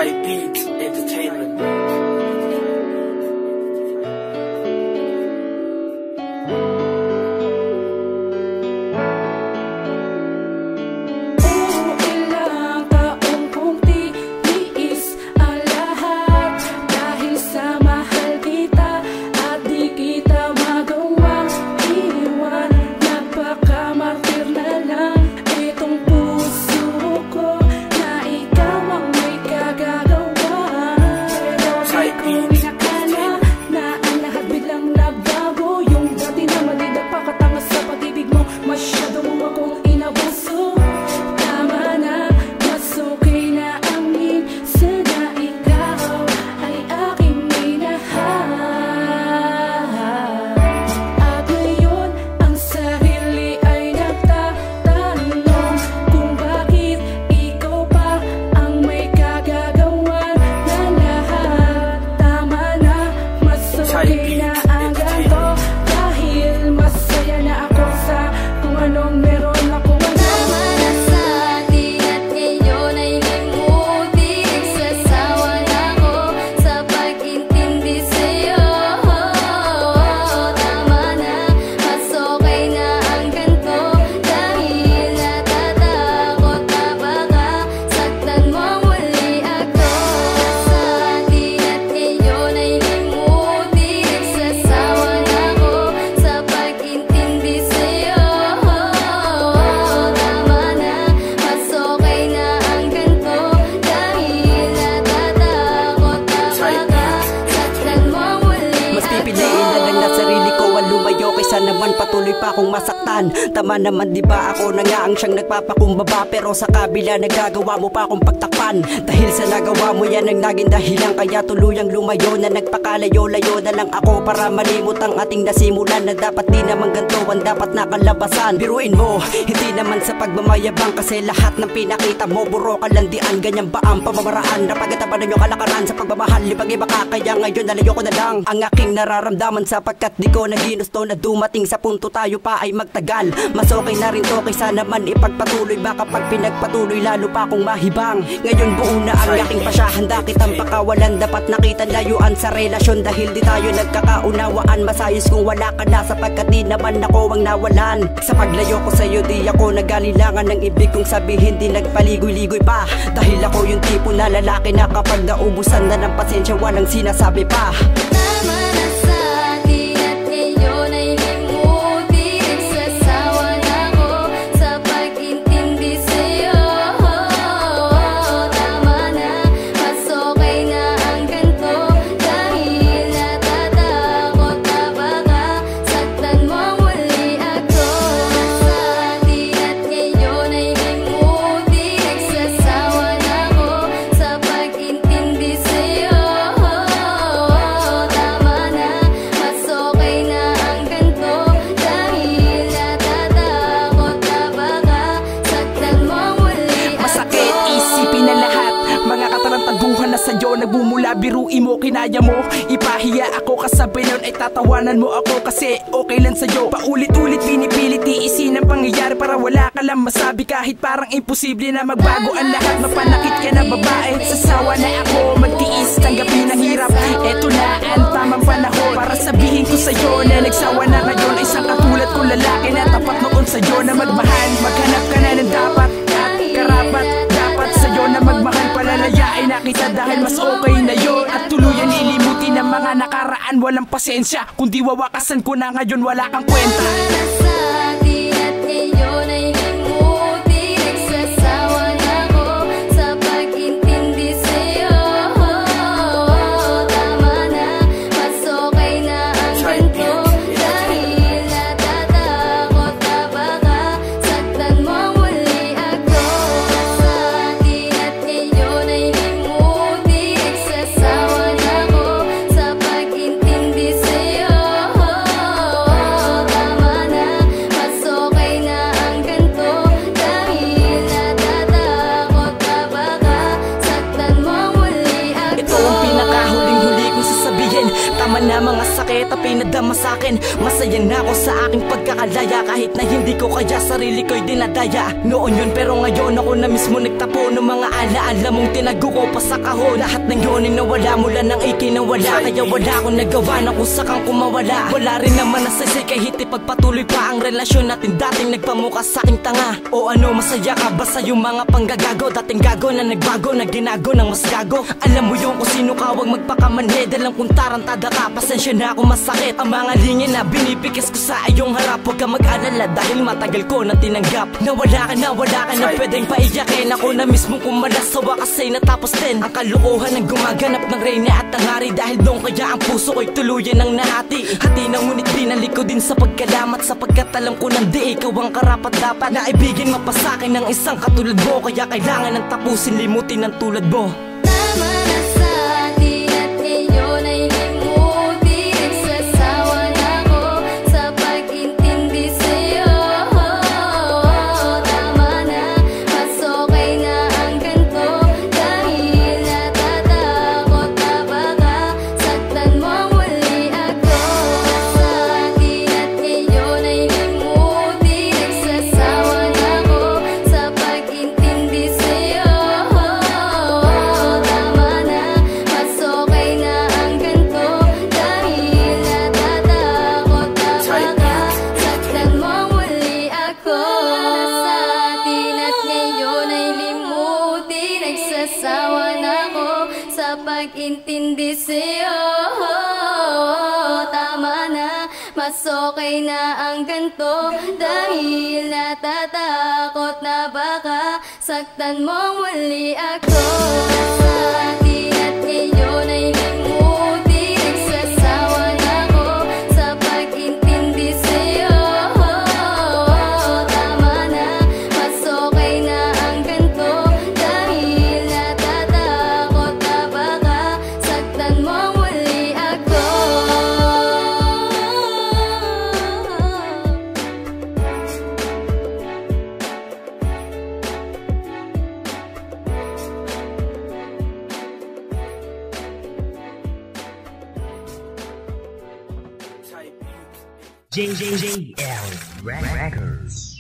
Chai Beats Entertainment. Naman patuloy pa akong masaktan. Tama naman diba ako na nga ang siyang nagpapakumbaba, pero sa kabila nagagawa mo pa akong pagtakpan. Dahil sa nagawa mo yan ang naging dahilan, kaya tuluyang lumayo na nagpakalayo-layo na lang ako para malimot ang ating nasimulan. Na dapat di naman ganito ang dapat nakalabasan. Biruin mo, hindi naman sa pagmamayabang, kasi lahat ng pinakita mo buro kalandian. Ganyan ba ang pamamaraan na pagkatabanan yung kalakaran sa pagmamahal? Ibag-iba ka, kaya ngayon nalayo ko na lang ang aking nararamdaman, sapagkat di ko na ginusto na dumating sa punto tayo pa ay magtagal. Mas okay na rin to kaysa naman ipagpatuloy, baka pag pinagpatuloy lalo pa akong mahibang. Ngayon buo na ang aking pasya, handa kitang pakawalan. Dapat nakita layuan sa relasyon, dahil di tayo nagkakaunawaan. Masayos kung wala ka na, sapagkat di naman ako ang nawalan. Sa paglayo ko sa'yo di ako nagalilangan ng ibig kong sabihin, di nagpaligoy-ligoy pa. Dahil ako yung tipo na lalaki na kapag naubusan na ng pasensya walang sinasabi pa. Tama na sa akin at ngayon ay himutik. Sasawa na ako sa pag-intindi sa'yo. Tama na, mas okay na ang ganito, dahil natatakot na baka saktan mo muli ako. Sa akin at ngayon ay himutik. Sasawa na ako sa pag-intindi sa'yo. Tama na, mas okay na ang ganito, dahil natatakot na baka saktan mo muli ako. Masakit isipin na lahat, mga katarantaduhan na sa'yo nagmumula. Biruin mo, kinaya mo, ipahiya ako, kasabay nun ay tatawanan mo ako, kasi okay lang sa'yo. Paulit-ulit pinipilit iisin ang pangyayari para wala ka lang masabi, kahit parang imposible na magbago ang lahat. Mapanakit ka na babae, sasawa na ako magtiis, tanggapin ang hirap. Eto na ang tamang panahon para sabihin ko sa'yo na nagsawa na ngayon. Isang katulad kong lalaki na tapat noon sa'yo na magmahal. Maghanap ka na ng dapat at karapat, dapat sa'yo na magmahal. Palalayain na kita dahil mas okay na yun, at tuluyan lilimutin ang mga nakaraan. Walang pasensya, kundi wawakasan ko na ngayon, wala kang kwenta. Tama na sa akin at ngayon ay himutik. Sasawa na ako sa pag-intindi sa'yo. Tama na, mas okay na ang ganito, dahil natatakot na baka saktan mo muli ako. Sa akin at ngayon ay himutik. Sasawa na ako sa pag-intindi sa'yo. Tama na, mas okay na ang ganito, dahil natatakot na baka saktan mo muli ako. Ito ang pinakahuling-huli kong sasabihin. Tama na mga sakit sakit na pinadama sa'kin. Masaya na ako sa aking pagkakalaya, kahit na hindi ko kaya sarili ko'y dinadaya. Noon yun pero ngayon ako na mismo nagtapo ng mga alaala mong tinago ko pa sa kahon. Lahat ng yun ay nawala mula nang ikinawala, kaya wala akong nagawa na kung sakang kumawala. Wala rin naman nasasay kahit ipagpatuloy pa ang relasyon natin. Dating nagpamukha sa'king tanga. O ano, masaya ka ba sa yung mga panggagago? Dating gago na nagbago, na ginago ng mas gago. Alam mo yung kung sino ka, huwag magpakamanhid. Alam kung tarantada ka, pasensya na kung masakit ang mga linya na binibigis ko sa iyong harap. Huwag ka mag-alala dahil matagal ko na tinanggap na wala ka na pwedeng paiyakin. Ako na mismo kumalas sa wakas ay natapos din ang kalukuhan ng gumaganap ng reyna at ng hari. Dahil doon kaya ang puso ko'y tuluyan ng nahati. Hati na ngunit binalik ko din sa pagkalamat, sapagkat alam ko nang di ikaw ang karapat dapat na ibigin mapasakin ng isang katulad mo. Kaya kailangan ng tapusin, limutin ang tulad mo. Tama na sa atin at ngayon ay limutin. Nagsasawa na ako sa pag-intindi sa'yo. Tama na, mas okay na ang ganito. Dahil natatakot na baka saktan mo ang muli ako. Sa atin at ngayon ay limutin. Nagsasawa na ako sa pag-intindi sa'yo. Tama na, mas okay na ang ganito. Dahil natatakot na baka saktan mo ang muli ako. Sa atin at ngayon ay limutin. Nagsasawa na ako sa pag-intindi sa'yo. Tama na, mas okay na ang ganito. Dahil natatakot na baka saktan mo ang muli ako. Sa atin at ngayon ay limutin. Nagsasawa na ako sa pag-intindi sa'yo. Tama na, mas okay na ang ganito. Dahil natatakot na baka saktan mo ang muli ako. JJL Records.